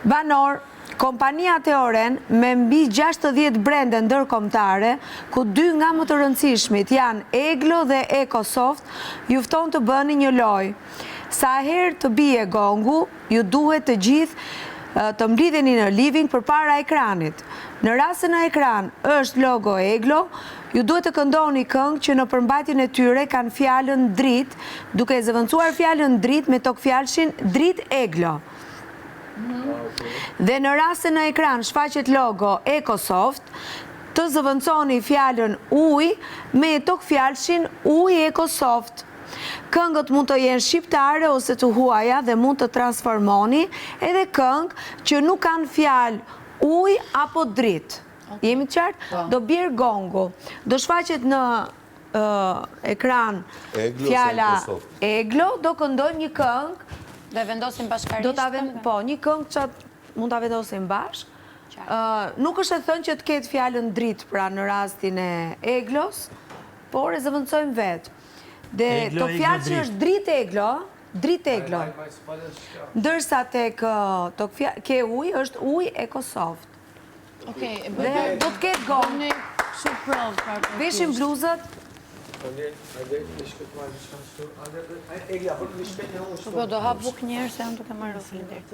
Banor, kompania Teoren me mbi 60 brende ndërkombëtare, ku 2 nga më të rëndësishmit janë Eglo dhe EcoSoft, ju fton të bëni një lojë. Sa herë të bie gongu, ju duhet të gjithë të mblidheni në living përpara ekranit. Në rast se në ekran është logo Eglo, ju duhet të këndoni këngë që në përmbajtjen e tyre kanë fjalën dritë, duke zëvendësuar fjalën dritë me tokfjalshin dritë Eglo. Dhe në rast se në ekran shfaqet logo EcoSoft, të zëvendësoni fjalën ujë me tokfjalshin ujë EcoSoft. Këngët mund të jenë shqiptare ose të huaja dhe mund të transformoni edhe këngë që nuk kanë fjalë ujë apo dritë. Jemi të qartë? Do bjerë gongu. Do shfaqet në ekran fjala Eglo, do këndojmë një këngë. Dhe vendosim bashkarisht? Po, një këngë që mund të vendosim bashkë. Nuk është e thënë që të ketë fjalën dritë pra në rastin e Eglos, por e zëvendësojmë vetë. Dhe të fjallë që është dritë Eglo, ndërsa tek ke ujë është ujë EcoSoft. Dhe do të ketë gongë. Veshim bluzët. Po do hap buk njerë se jam duke marrë faleminderit.